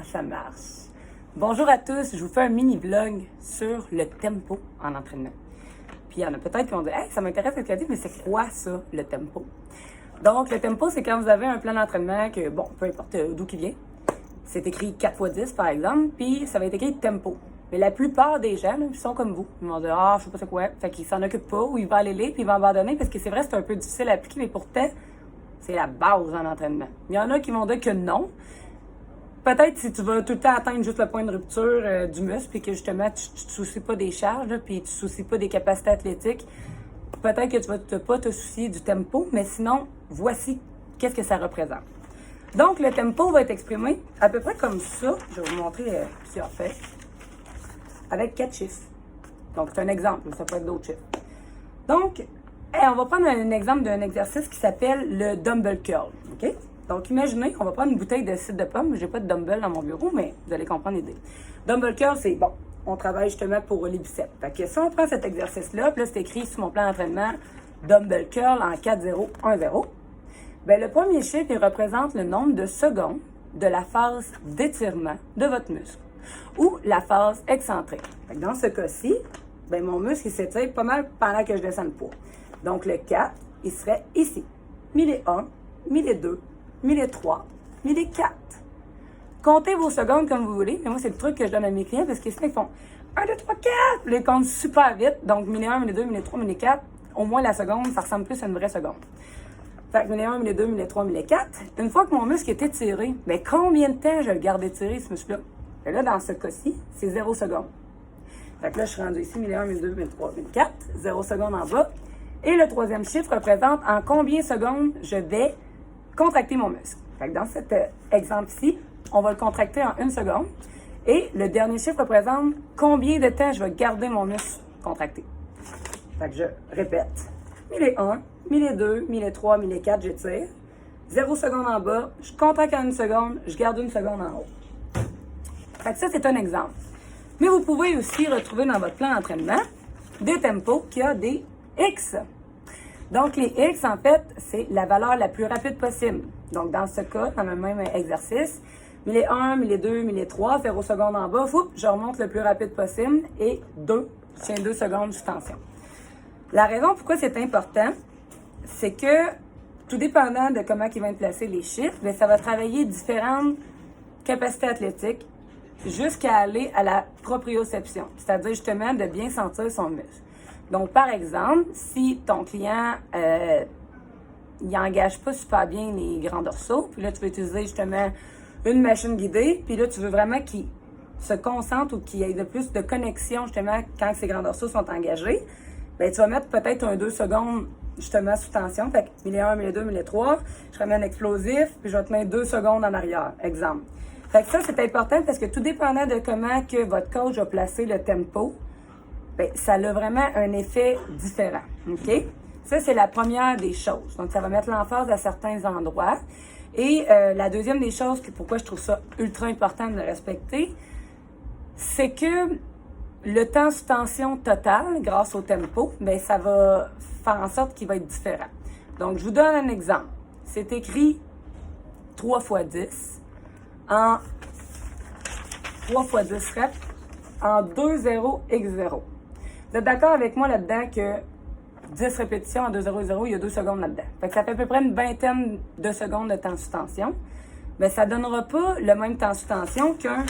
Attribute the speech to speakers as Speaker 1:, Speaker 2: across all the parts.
Speaker 1: ça marche. Bonjour à tous, je vous fais un mini-vlog sur le tempo en entraînement. Puis il y en a peut-être qui vont dire « Hey, ça m'intéresse ce que tu as dit, mais c'est quoi ça, le tempo? » Donc, le tempo, c'est quand vous avez un plan d'entraînement que, bon, peu importe d'où il vient, c'est écrit 4x10 par exemple, puis ça va être écrit tempo. Mais la plupart des gens, là, ils sont comme vous. Ils vont dire « Ah, je sais pas c'est quoi », fait qu'ils s'en occupent pas, ou ils vont aller lire, puis ils vont abandonner, parce que c'est vrai, c'est un peu difficile à appliquer, mais pourtant, c'est la base en entraînement. Il y en a qui vont dire que non. Peut-être si tu vas tout le temps atteindre juste le point de rupture du muscle, puis que justement, tu te soucies pas des charges, puis tu te soucies pas des capacités athlétiques, peut-être que tu vas pas te soucier du tempo, mais sinon, voici qu'est-ce que ça représente. Donc, le tempo va être exprimé à peu près comme ça. Je vais vous montrer plusieurs faits. Avec 4 chiffres. Donc, c'est un exemple, ça peut être d'autres chiffres. Donc, on va prendre un exemple d'un exercice qui s'appelle le dumbbell curl. OK? Donc, imaginez, on va prendre une bouteille de cidre de pomme. J'ai pas de dumbbell dans mon bureau, mais vous allez comprendre l'idée. Dumbbell curl, c'est bon. On travaille justement pour les biceps. Fait que si on prend cet exercice-là, puis là, c'est écrit sur mon plan d'entraînement dumbbell curl en 4-0-1-0. Bien, le premier chiffre, il représente le nombre de secondes de la phase d'étirement de votre muscle ou la phase excentrique. Fait que dans ce cas-ci, bien, mon muscle, il s'étire pas mal pendant que je descends le poids. Donc, le 4, il serait ici. 1001, 1002, 1003, 1004. Comptez vos secondes comme vous voulez. Mais moi, c'est le truc que je donne à mes clients parce que sinon, ils font 1, 2, 3, 4. Puis ils comptent super vite. Donc, 1001, 1002, 1003, 1004. Au moins, la seconde, ça ressemble plus à une vraie seconde. Fait que 1001, 1002, 1003, 1004. Une fois que mon muscle est étiré, bien, combien de temps je le garde étiré, ce muscle-là? Et là, dans ce cas-ci, c'est 0 secondes. Fait que là, je suis rendu ici, 1001, 1002, 1003, 1004. 0 secondes en bas. Et le troisième chiffre représente en combien de secondes je vais contracter mon muscle. Fait que dans cet exemple-ci, on va le contracter en 1 seconde. Et le dernier chiffre représente combien de temps je vais garder mon muscle contracté. Fait que je répète. 1001, 1002, 1003, 1004, j'étire. 0 secondes en bas, je contracte en 1 seconde, je garde 1 seconde en haut. Fait que ça, c'est un exemple. Mais vous pouvez aussi retrouver dans votre plan d'entraînement des tempos qui ont des X. Donc, les X, en fait, c'est la valeur la plus rapide possible. Donc, dans ce cas, dans le même exercice, 1001, 1002, 1003, 0 secondes en bas, je remonte le plus rapide possible et 2, je tiens 2 secondes de tension. La raison pourquoi c'est important, c'est que, tout dépendant de comment ils vont placer les chiffres, bien, ça va travailler différentes capacités athlétiques jusqu'à aller à la proprioception, c'est-à-dire justement de bien sentir son muscle. Donc, par exemple, si ton client, il n'engage pas super bien les grands dorsaux, puis là, tu veux utiliser justement une machine guidée, puis là, tu veux vraiment qu'il se concentre ou qu'il y ait de plus de connexion justement quand ces grands dorsaux sont engagés, bien, tu vas mettre peut-être un 2 secondes justement sous tension. Fait que 1001, 1002, 1003, je ramène explosif, puis je vais te mettre 2 secondes en arrière, exemple. Fait que ça, c'est important parce que tout dépendant de comment que votre coach a placé le tempo, bien, ça a vraiment un effet différent, OK? Ça, c'est la première des choses. Donc, ça va mettre l'emphase à certains endroits. Et la deuxième des choses, pourquoi je trouve ça ultra important de le respecter, c'est que le temps sous tension total, grâce au tempo, bien, ça va faire en sorte qu'il va être différent. Donc, je vous donne un exemple. C'est écrit 3 x 10 en 3 x 10 reps en 2-0-X0. Vous êtes d'accord avec moi là-dedans que 10 répétitions en 2-0-0, il y a 2 secondes là-dedans. Fait que ça fait à peu près une vingtaine de secondes de temps sous tension. Mais ça ne donnera pas le même temps sous tension qu'un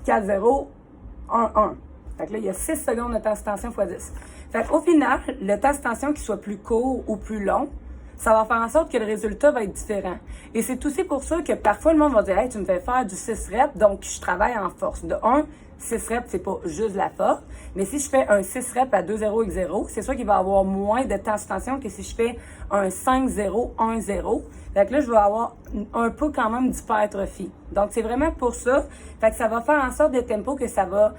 Speaker 1: 4-0-1-1. Fait que là, il y a 6 secondes de temps sous tension x 10. Fait qu'au final, le temps sous tension, qu'il soit plus court ou plus long, ça va faire en sorte que le résultat va être différent. Et c'est aussi pour ça que parfois, le monde va dire « Hey, tu me fais faire du 6 reps, donc je travaille en force. » De 6 reps, c'est pas juste la force. Mais si je fais un 6 reps à 2-0-X0, c'est sûr qu'il va avoir moins de temps sous tension que si je fais un 5-0-1-0. Fait que là, je vais avoir un peu quand même d'hypertrophie. Donc, c'est vraiment pour ça. Fait que ça va faire en sorte de tempo que ça va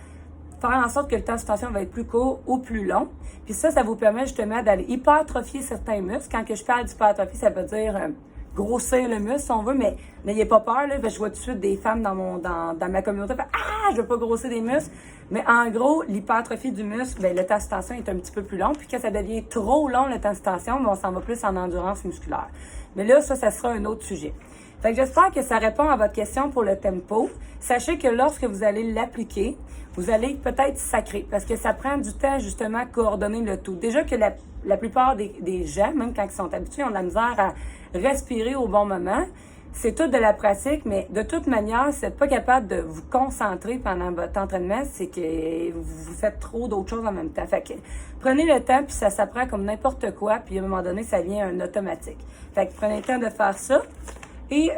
Speaker 1: faire en sorte que le temps sous tension va être plus court ou plus long. Puis ça vous permet justement d'aller hypertrophier certains muscles. Quand que je parle d'hypertrophie, ça veut dire grossir le muscle, si on veut, mais n'ayez pas peur, là, parce que je vois tout de suite des femmes dans ma communauté faire « Ah, je veux pas grossir des muscles ». Mais en gros, l'hypertrophie du muscle, bien, le temps de tension est un petit peu plus long. Puis quand ça devient trop long, le temps de tension, bien, on s'en va plus en endurance musculaire. Mais là, ça sera un autre sujet. Fait que j'espère que ça répond à votre question pour le tempo. Sachez que lorsque vous allez l'appliquer, vous allez peut-être sacrer parce que ça prend du temps justement à coordonner le tout. Déjà que la plupart des gens, même quand ils sont habitués, ont de la misère à respirer au bon moment. C'est tout de la pratique, mais de toute manière, si vous n'êtes pas capable de vous concentrer pendant votre entraînement, c'est que vous faites trop d'autres choses en même temps. Fait que prenez le temps, puis ça s'apprend comme n'importe quoi, puis à un moment donné, ça devient un automatique. Fait que prenez le temps de faire ça. Et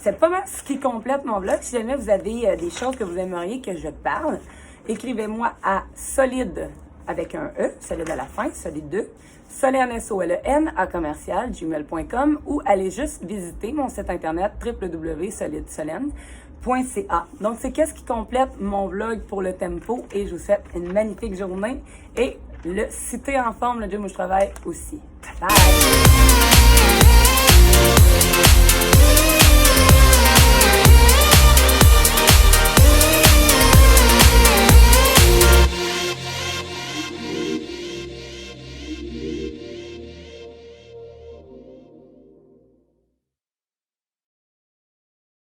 Speaker 1: c'est pas mal ce qui complète mon vlog. Si jamais vous avez des choses que vous aimeriez que je parle, écrivez-moi à solide avec un E, solide à la fin, solide 2, Solène, SOLEN, à commercial@gmail.com ou allez juste visiter mon site internet www.solidsolène.ca. Donc, c'est qu'est-ce qui complète mon vlog pour le tempo et je vous souhaite une magnifique journée et le Cité en forme, le gym où je travaille aussi. Bye!